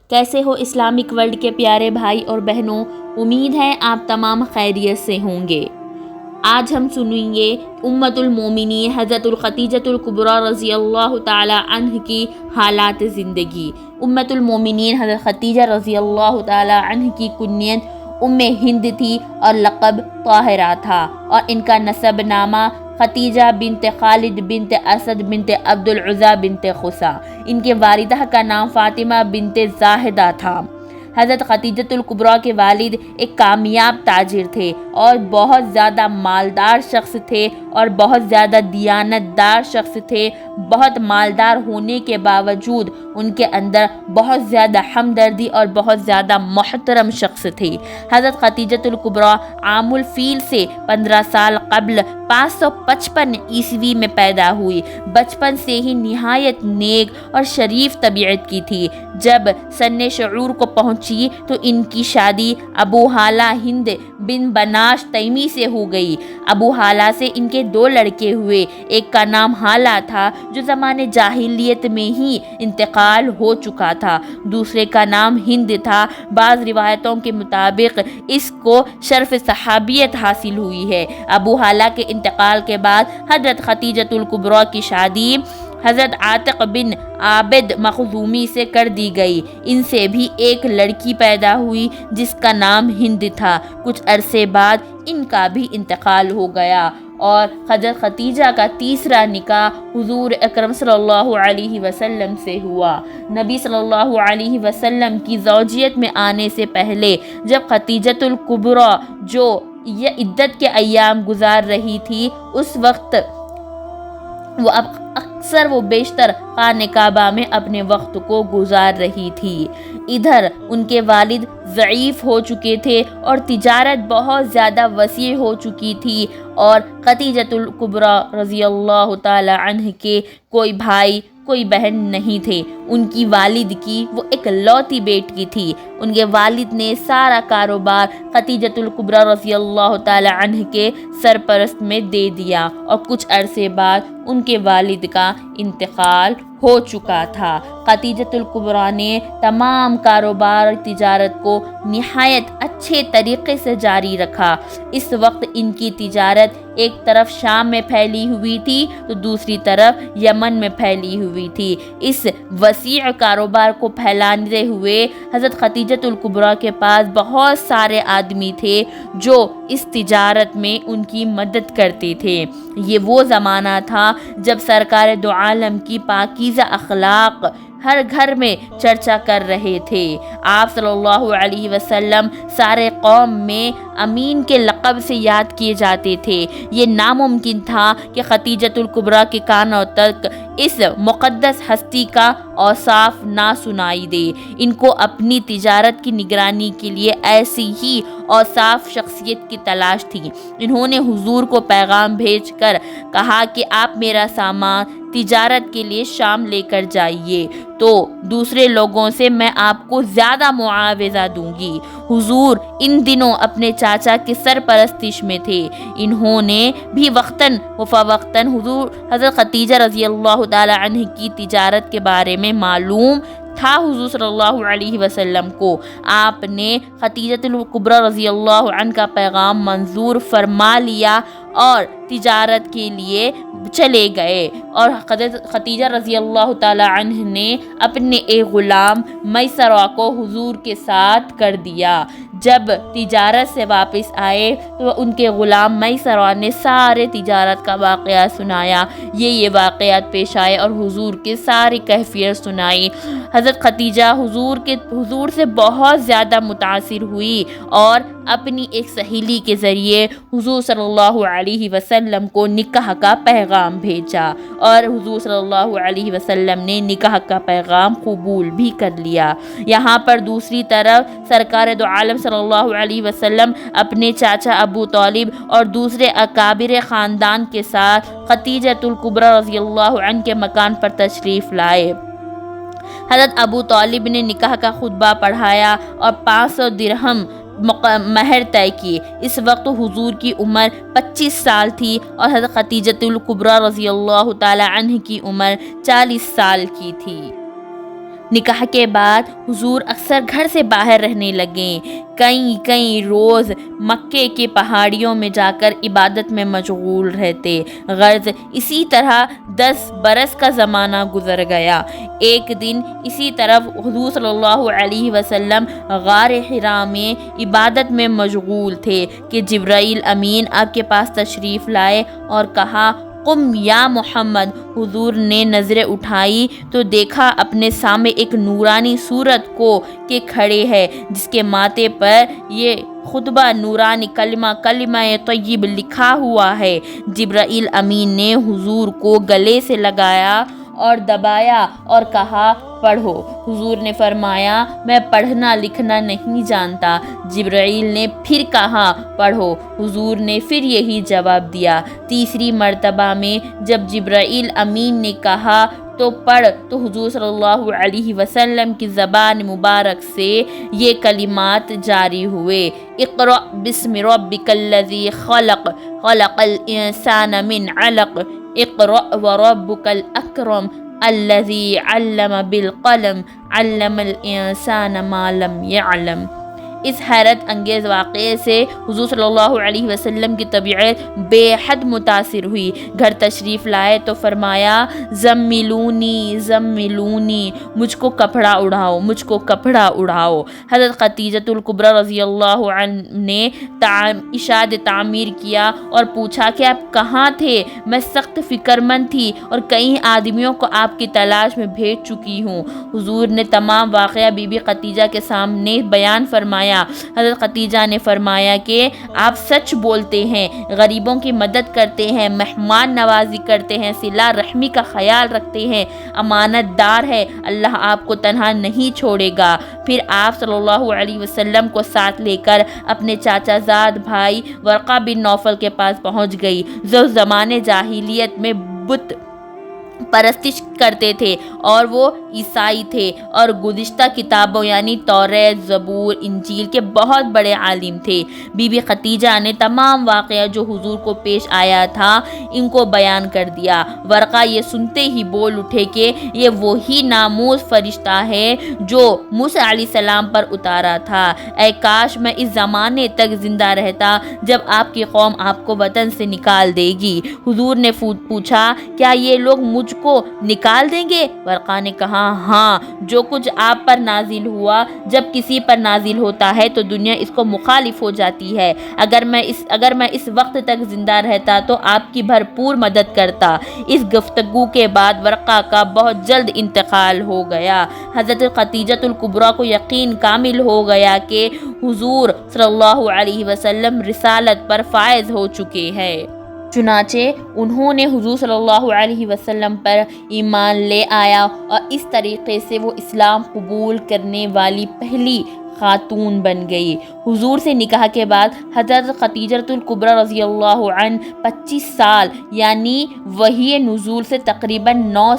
کیسے ہو Islamic world کے پیارے بھائی اور بہنوں؟ امید ہے آپ تمام خیریت سے ہوں گے۔ آج ہم سنیں گے امت المومنین حضرت الخدیجۃ الکبریٰ رضی اللہ تعالی عنہ کی حالات زندگی۔ امت المومنین حضرت خدیجہ رضی اللہ تعالی عنہ کی کنیت ام ہند تھی اور لقب طاہرہ تھا، اور ان کا نسب نامہ خدیجہ بنت خالد بنت اسد بنت عبد العزیٰ بنت خثیٰ۔ ان کے والدہ کا نام فاطمہ بنت زاہدہ تھا۔ حضرت خدیجۃ الکبریٰ کے والد ایک کامیاب تاجر تھے اور بہت زیادہ مالدار شخص تھے اور بہت زیادہ دیانت دار شخص تھے۔ بہت مالدار ہونے کے باوجود ان کے اندر بہت زیادہ ہمدردی اور بہت زیادہ محترم شخص تھے۔ حضرت خدیجۃ الکبریٰ عام الفیل سے 15 سال قبل 555 عیسوی میں پیدا ہوئی۔ بچپن سے ہی نہایت نیک اور شریف طبیعت کی تھی۔ جب سن شعور کو پہنچی تو ان کی شادی ابو ہالہ ہند بن بناش تیمی سے ہو گئی۔ ابو ہالہ سے ان کے 2 لڑکے ہوئے، ایک کا نام ہالہ تھا جو زمانے جاہلیت میں ہی انتقال ہو چکا تھا، دوسرے کا نام ہند تھا۔ بعض روایتوں کے مطابق اس کو شرف صحابیت حاصل ہوئی ہے۔ ابو ہالہ کے انتقال کے بعد حضرت خدیجۃ الکبریٰ کی شادی حضرت عاتق بن عابد مخزومی سے کر دی گئی۔ ان سے بھی ایک لڑکی پیدا ہوئی جس کا نام ہند تھا۔ کچھ عرصے بعد ان کا بھی انتقال ہو گیا اور حضرت خدیجہ کا تیسرا نکاح حضور اکرم صلی اللہ علیہ وسلم سے ہوا۔ نبی صلی اللہ علیہ وسلم کی زوجیت میں آنے سے پہلے جب خدیجۃ الکبریٰ جو یہ عدت کے ایام گزار رہی تھی، اس وقت وہ اکثر و بیشتر خانہ کعبہ میں اپنے وقت کو گزار رہی تھی۔ ادھر ان کے والد ضعیف ہو چکے تھے اور تجارت بہت زیادہ وسیع ہو چکی تھی، اور خدیجۃ الکبریٰ رضی اللہ تعالی عنہ کے کوئی بھائی کوئی بہن نہیں تھے۔ ان کی والد کی وہ ایک لوتی بیٹی تھی۔ ان کے والد نے سارا کاروبار خدیجۃ الکبریٰ رضی اللہ تعالی عنہ کے سرپرست میں دے دیا، اور کچھ عرصے بعد ان کے والد کا انتقال ہو چکا تھا۔ خدیجۃ الکبریٰ نے تمام کاروبار تجارت کو نہایت اچھے طریقے سے جاری رکھا۔ اس وقت ان کی تجارت ایک طرف شام میں پھیلی ہوئی تھی تو دوسری طرف یمن میں پھیلی ہوئی تھی۔ اس وسیع کاروبار کو پھیلاتے ہوئے حضرت خدیجۃ الکبریٰ کے پاس بہت سارے آدمی تھے جو اس تجارت میں ان کی مدد کرتے تھے۔ یہ وہ زمانہ تھا جب سرکار دو عالم کی پاکیزہ اخلاق ہر گھر میں چرچا کر رہے تھے۔ آپ صلی اللہ علیہ وسلم سارے قوم میں امین کے لقب سے یاد کیے جاتے تھے۔ یہ ناممکن تھا کہ خدیجۃ الکبریٰ کے کانوں تک اس مقدس ہستی کا اوصاف نہ سنائی دے۔ ان کو اپنی تجارت کی نگرانی کے لیے ایسی ہی اوصاف شخصیت کی تلاش تھی۔ انہوں نے حضور کو پیغام بھیج کر کہا کہ آپ میرا سامان تجارت کے لیے شام لے کر جائیے تو دوسرے لوگوں سے میں آپ کو زیادہ معاوضہ دوں گی۔ حضور ان دنوں اپنے چاچا کے سرپرستش میں تھے۔ انہوں نے بھی وقتاً و فوقتاً حضور حضرت خدیجہ رضی اللہ تعالی عنہ کی تجارت کے بارے میں معلوم تھا۔ حضور صلی اللہ علیہ وسلم کو آپ نے خدیجۃ الکبریٰ رضی اللہ عنہ کا پیغام منظور فرما لیا اور تجارت کے لیے چلے گئے، اور خدیجہ رضی اللہ تعالی عنہ نے اپنے ایک غلام میسرہ کو حضور کے ساتھ کر دیا۔ جب تجارت سے واپس آئے تو ان کے غلام میسرہ نے سارے تجارت کا واقعہ سنایا۔ یہ واقعات پیش آئے اور حضور کے ساری کیفیت سنائی۔ حضرت خدیجہ حضور سے بہت زیادہ متاثر ہوئی اور اپنی ایک سہیلی کے ذریعے حضور صلی اللہ علیہ وسلم کو نکاح کا پیغام بھیجا، اور حضور صلی اللہ علیہ وسلم نے نکاح کا پیغام قبول بھی کر لیا۔ یہاں پر دوسری طرف سرکار دو عالم صلی اللہ علیہ وسلم اپنے چاچا ابو طالب اور دوسرے اکابر خاندان کے ساتھ خدیجۃ الکبریٰ رضی اللہ عنہ کے مکان پر تشریف لائے۔ حضرت ابو طالب نے نکاح کا خطبہ پڑھایا اور 500 درہم مہر طے کی۔ اس وقت حضور کی عمر 25 سال تھی اور حضرت خدیجۃ الکبریٰ رضی اللہ تعالی عنہ کی عمر 40 سال کی تھی۔ نکاح کے بعد حضور اکثر گھر سے باہر رہنے لگے، کئی روز مکے کے پہاڑیوں میں جا کر عبادت میں مشغول رہتے۔ غرض اسی طرح 10 برس کا زمانہ گزر گیا۔ ایک دن اسی طرف حضور صلی اللہ علیہ وسلم غار حرا میں عبادت میں مشغول تھے کہ جبرائیل امین آپ کے پاس تشریف لائے اور کہا، قم یا محمد۔ حضور نے نظریں اٹھائی تو دیکھا اپنے سامنے ایک نورانی صورت کو کہ کھڑے ہے، جس کے ماتھے پر یہ خطبہ نورانی کلمہ طیب لکھا ہوا ہے۔ جبرائیل امین نے حضور کو گلے سے لگایا اور دبایا اور کہا، پڑھو۔ حضور نے فرمایا، میں پڑھنا لکھنا نہیں جانتا۔ جبرائیل نے پھر کہا، پڑھو۔ حضور نے پھر یہی جواب دیا۔ تیسری مرتبہ میں جب جبرائیل امین نے کہا تو پڑھ، تو حضور صلی اللہ علیہ وسلم کی زبان مبارک سے یہ کلمات جاری ہوئے، اقرأ بسم ربک الذی خلق، خلق الانسان من علق، اقرأ وربک الاکرم الذی علم بالقلم، علم الانسان ما لم يعلم۔ اس حیرت انگیز واقعے سے حضور صلی اللہ علیہ وسلم کی طبیعت بے حد متاثر ہوئی۔ گھر تشریف لائے تو فرمایا، زملونی زملونی، مجھ کو کپڑا اڑاؤ، مجھ کو کپڑا اڑاؤ۔ حضرت خدیجۃ الکبریٰ رضی اللہ عنہ نے اشاد تعمیر کیا اور پوچھا کہ آپ کہاں تھے؟ میں سخت فکر مند تھی اور کئی آدمیوں کو آپ کی تلاش میں بھیج چکی ہوں۔ حضور نے تمام واقعہ بی بی خدیجہ کے سامنے بیان فرمایا۔ حضرت خدیجہ نے فرمایا کہ آپ سچ بولتے ہیں، غریبوں کی مدد کرتے ہیں، مہمان نوازی کرتے ہیں، صلہ رحمی کا خیال رکھتے ہیں، امانت دار ہے، اللہ آپ کو تنہا نہیں چھوڑے گا۔ پھر آپ صلی اللہ علیہ وسلم کو ساتھ لے کر اپنے چاچا زاد بھائی ورقہ بن نوفل کے پاس پہنچ گئی، جو زمانے جاہلیت میں بت پرستش کرتے تھے اور وہ عیسائی تھے اور گزشتہ کتابوں یعنی توریت، زبور، انجیل کے بہت بڑے عالم تھے۔ بی بی خدیجہ نے تمام واقعہ جو حضور کو پیش آیا تھا ان کو بیان کر دیا۔ ورقہ یہ سنتے ہی بول اٹھے کہ یہ وہی ناموس فرشتہ ہے جو موسیٰ علیہ السلام پر اتارا تھا۔ اے کاش میں اس زمانے تک زندہ رہتا جب آپ کی قوم آپ کو وطن سے نکال دے گی۔ حضور نے پوچھا، کیا یہ لوگ مجھ کو نکال دیں گے؟ ورقہ نے کہا، ہاں، جو کچھ آپ پر نازل ہوا جب کسی پر نازل ہوتا ہے تو دنیا اس کو مخالف ہو جاتی ہے۔ اگر میں اس وقت تک زندہ رہتا تو آپ کی بھرپور مدد کرتا۔ اس گفتگو کے بعد ورقہ کا بہت جلد انتقال ہو گیا۔ حضرت خدیجۃ الکبریٰ کو یقین کامل ہو گیا کہ حضور صلی اللہ علیہ وسلم رسالت پر فائز ہو چکے ہیں۔ چنانچہ انہوں نے حضور صلی اللہ علیہ وسلم پر ایمان لے آیا اور اس طریقے سے وہ اسلام قبول کرنے والی پہلی خاتون بن گئی۔ حضور سے نکاح کے بعد حضرت خدیجۃ الکبریٰ رضی اللہ عنہ 25 سال یعنی وحی نزول سے تقریباً 9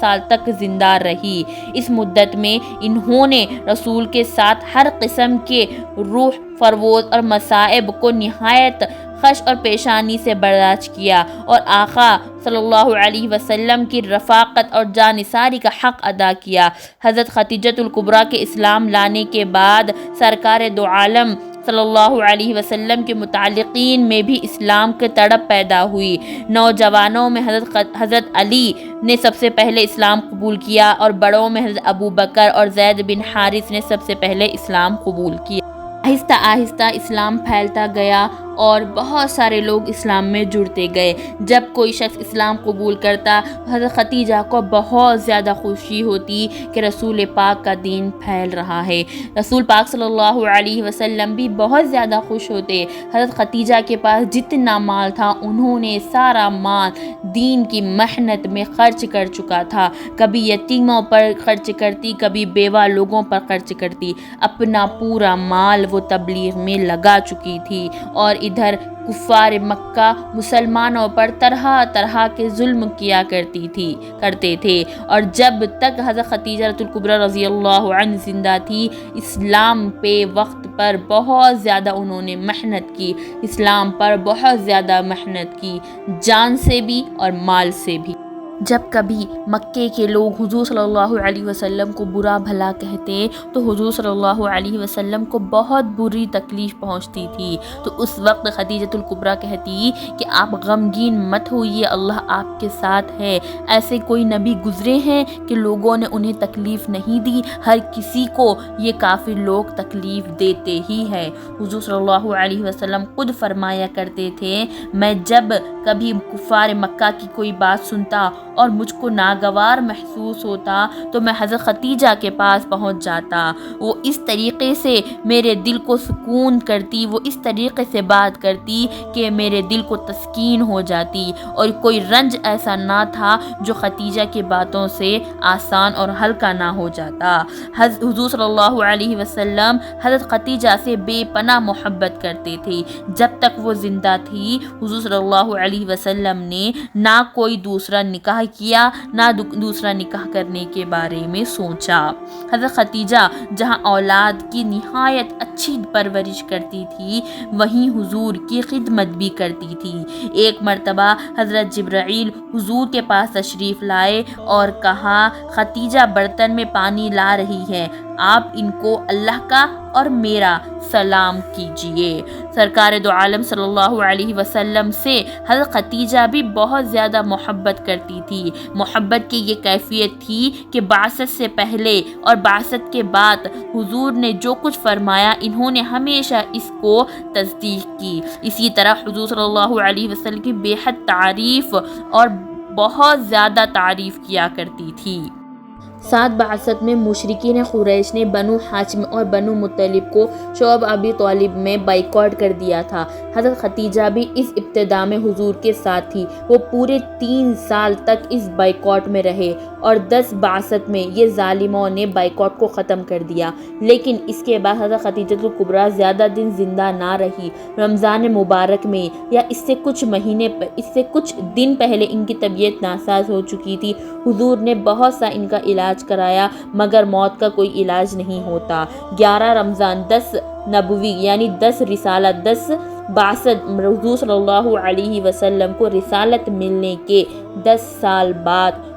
سال تک زندہ رہی۔ اس مدت میں انہوں نے رسول کے ساتھ ہر قسم کے روح فروز اور مصائب کو نہایت خش اور پیشانی سے برداشت کیا اور آقا صلی اللہ علیہ وسلم کی رفاقت اور جانثاری کا حق ادا کیا۔ حضرت خدیجۃ الکبریٰ کے اسلام لانے کے بعد سرکار دو عالم صلی اللہ علیہ وسلم کے متعلقین میں بھی اسلام کی تڑپ پیدا ہوئی۔ نوجوانوں میں حضرت علی نے سب سے پہلے اسلام قبول کیا اور بڑوں میں حضرت ابوبکر اور زید بن حارث نے سب سے پہلے اسلام قبول کیا۔ آہستہ آہستہ اسلام پھیلتا گیا اور بہت سارے لوگ اسلام میں جڑتے گئے۔ جب کوئی شخص اسلام قبول کرتا حضرت خدیجہ کو بہت زیادہ خوشی ہوتی کہ رسول پاک کا دین پھیل رہا ہے۔ رسول پاک صلی اللہ علیہ وسلم بھی بہت زیادہ خوش ہوتے۔ حضرت خدیجہ کے پاس جتنا مال تھا انہوں نے سارا مال دین کی محنت میں خرچ کر چکا تھا۔ کبھی یتیموں پر خرچ کرتی، کبھی بیوہ لوگوں پر خرچ کرتی۔ اپنا پورا مال وہ تبلیغ میں لگا چکی تھی اور ادھر کفار مکہ مسلمانوں پر طرح طرح کے ظلم کیا کرتے تھے، اور جب تک حضرت خدیجہ الکبریٰ رضی اللہ عنہ زندہ تھی اسلام پہ وقت پر بہت زیادہ انہوں نے محنت کی، اسلام پر بہت زیادہ محنت کی، جان سے بھی اور مال سے بھی۔ جب کبھی مکے کے لوگ حضور صلی اللہ علیہ وسلم کو برا بھلا کہتے تو حضور صلی اللہ علیہ وسلم کو بہت بری تکلیف پہنچتی تھی، تو اس وقت خدیجۃ الکبریٰ کہتی کہ آپ غمگین مت ہوئیے، اللہ آپ کے ساتھ ہے۔ ایسے کوئی نبی گزرے ہیں کہ لوگوں نے انہیں تکلیف نہیں دی؟ ہر کسی کو یہ کافر لوگ تکلیف دیتے ہی ہیں۔ حضور صلی اللہ علیہ وسلم خود فرمایا کرتے تھے، میں جب کبھی کفار مکہ کی کوئی بات سنتا اور مجھ کو ناگوار محسوس ہوتا تو میں حضرت خدیجہ کے پاس پہنچ جاتا، وہ اس طریقے سے میرے دل کو سکون کرتی، وہ اس طریقے سے بات کرتی کہ میرے دل کو تسکین ہو جاتی، اور کوئی رنج ایسا نہ تھا جو خدیجہ کی باتوں سے آسان اور ہلکا نہ ہو جاتا۔ حضور صلی اللہ علیہ وسلم حضرت خدیجہ سے بے پناہ محبت کرتے تھے۔ جب تک وہ زندہ تھی حضور صلی اللہ علیہ وسلم نے نہ کوئی دوسرا نکاح کیا، نہ دوسرا نکاح کرنے کے بارے میں سوچا۔ حضرت خدیجہ جہاں اولاد کی نہایت اچھی پرورش کرتی تھی، وہیں حضور کی خدمت بھی کرتی تھی۔ ایک مرتبہ حضرت جبرائیل حضور کے پاس تشریف لائے اور کہا، خدیجہ برتن میں پانی لا رہی ہے، آپ ان کو اللہ کا اور میرا سلام کیجئے۔ سرکار دو عالم صلی اللہ علیہ وسلم سے حضرت خدیجہ بھی بہت زیادہ محبت کرتی تھی۔ محبت کی یہ کیفیت تھی کہ بعثت سے پہلے اور بعثت کے بعد حضور نے جو کچھ فرمایا انہوں نے ہمیشہ اس کو تصدیق کی۔ اسی طرح حضور صلی اللہ علیہ وسلم کی بے حد تعریف اور بہت زیادہ تعریف کیا کرتی تھی۔ ساتھ بعثت میں مشرکین قریش نے بنو ہاشم اور بنو مطلب کو شعب ابی طالب میں بائیکاٹ کر دیا تھا۔ حضرت خدیجہ بھی اس ابتدا میں حضور کے ساتھ تھی، وہ پورے 3 سال تک اس بائیکاٹ میں رہے اور 10 بعثت میں یہ ظالموں نے بائیکاٹ کو ختم کر دیا، لیکن اس کے بعد حضرت خدیجۃ الکبریٰ زیادہ دن زندہ نہ رہی۔ رمضان مبارک میں یا اس سے کچھ دن پہلے ان کی طبیعت ناساز ہو چکی تھی۔ حضور نے بہت سا ان کا علاج کرایا مگر موت کا کوئی علاج نہیں ہوتا۔ 11 رمضان 10 نبوی یعنی 10 رسالت 10 بعثت حضور صلی اللہ علیہ وسلم کو رسالت ملنے کے 10 سال بعد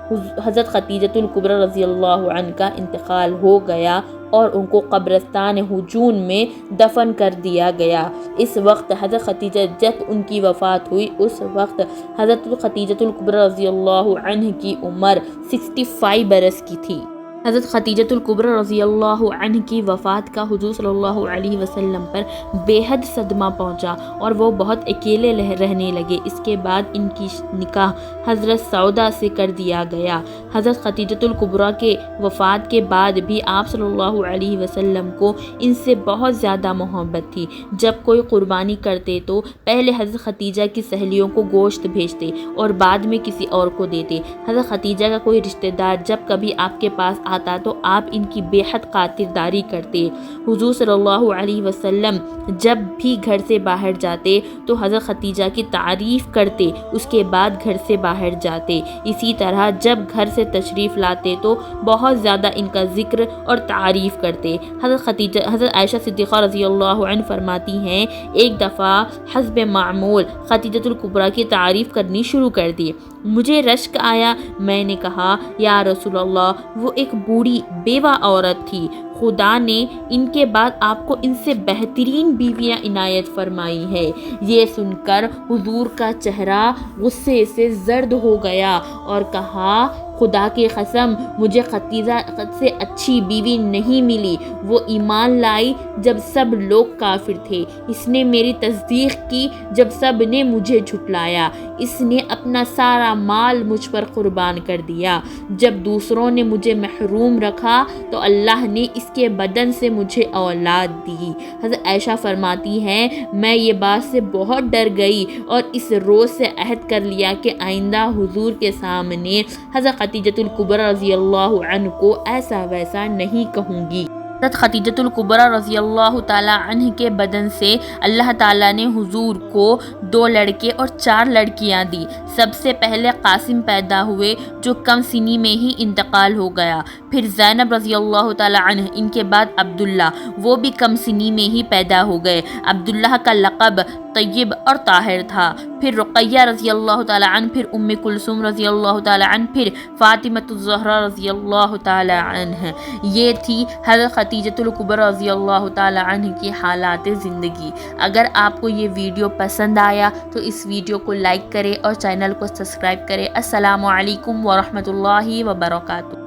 حضرت خدیجۃ الکبریٰ رضی اللہ عنہ کا انتقال ہو گیا اور ان کو قبرستان ہجون میں دفن کر دیا گیا۔ اس وقت حضرت خدیجہ جب ان کی وفات ہوئی اس وقت حضرت خدیجۃ الکبریٰ رضی اللہ عنہ کی عمر 65 برس کی تھی۔ حضرت خدیجۃ الکبریٰ رضی اللہ عنہ کی وفات کا حضور صلی اللہ علیہ وسلم پر بے حد صدمہ پہنچا اور وہ بہت اکیلے رہنے لگے۔ اس کے بعد ان کی نکاح حضرت سودا سے کر دیا گیا۔ حضرت خدیجۃ الکبریٰ کے وفات کے بعد بھی آپ صلی اللہ علیہ وسلم کو ان سے بہت زیادہ محبت تھی۔ جب کوئی قربانی کرتے تو پہلے حضرت خدیجہ کی سہیلیوں کو گوشت بھیجتے اور بعد میں کسی اور کو دیتے۔ حضرت خدیجہ کا کوئی رشتہ دار جب کبھی آپ کے پاس آتا تو آپ ان کی بے حد خاطرداری کرتے۔ حضور صلی اللہ علیہ وسلم جب بھی گھر سے باہر جاتے تو حضرت خدیجہ کی تعریف کرتے، اس کے بعد گھر سے باہر جاتے۔ اسی طرح جب گھر سے تشریف لاتے تو بہت زیادہ ان کا ذکر اور تعریف کرتے۔ حضرت عائشہ صدیقہ رضی اللہ عنہ فرماتی ہیں، ایک دفعہ حسب معمول خدیجۃ الکبریٰ کی تعریف کرنی شروع کر دی۔ مجھے رشک آیا، میں نے کہا، یا رسول اللہ، وہ ایک بوڑھی بیوہ عورت تھی، خدا نے ان کے بعد آپ کو ان سے بہترین بیویاں عنایت فرمائی ہے۔ یہ سن کر حضور کا چہرہ غصے سے زرد ہو گیا اور کہا، خدا کی قسم، مجھے خدیجہ سے اچھی بیوی نہیں ملی۔ وہ ایمان لائی جب سب لوگ کافر تھے، اس نے میری تصدیق کی جب سب نے مجھے جھٹلایا، اس نے اپنا سارا مال مجھ پر قربان کر دیا، جب دوسروں نے مجھے محروم رکھا تو اللہ نے اس کے بدن سے مجھے اولاد دی۔ حضرت عائشہ فرماتی ہیں، میں یہ بات سے بہت ڈر گئی اور اس روز سے عہد کر لیا کہ آئندہ حضور کے سامنے حضرت خدیجۃ الکبریٰ رضی اللہ عنہ کو ایسا ویسا نہیں کہوں گی۔ حضرت خدیجۃ الکبریٰ رضی اللہ تعالیٰ عنہ کے بدن سے اللہ تعالیٰ نے حضور کو 2 لڑکے اور 4 لڑکیاں دی۔ سب سے پہلے قاسم پیدا ہوئے جو کم سنی میں ہی انتقال ہو گیا، پھر زینب رضی اللہ تعالیٰ عنہ، ان کے بعد عبداللہ، وہ بھی کم سنی میں ہی پیدا ہو گئے۔ عبداللہ کا لقب طیب اور طاہر تھا، پھر رقیہ رضی اللہ تعالی عنہ، پھر ام کلثوم رضی اللہ تعالی عنہ، پھر فاطمۃ الزہرا رضی اللہ تعالی عنہ۔ یہ تھی حضرت خدیجۃ الکبریٰ رضی اللہ تعالی عنہ کی حالات زندگی۔ اگر آپ کو یہ ویڈیو پسند آیا تو اس ویڈیو کو لائک کریں اور چینل کو سبسکرائب کریں۔ السلام علیکم ورحمۃ اللہ وبرکاتہ۔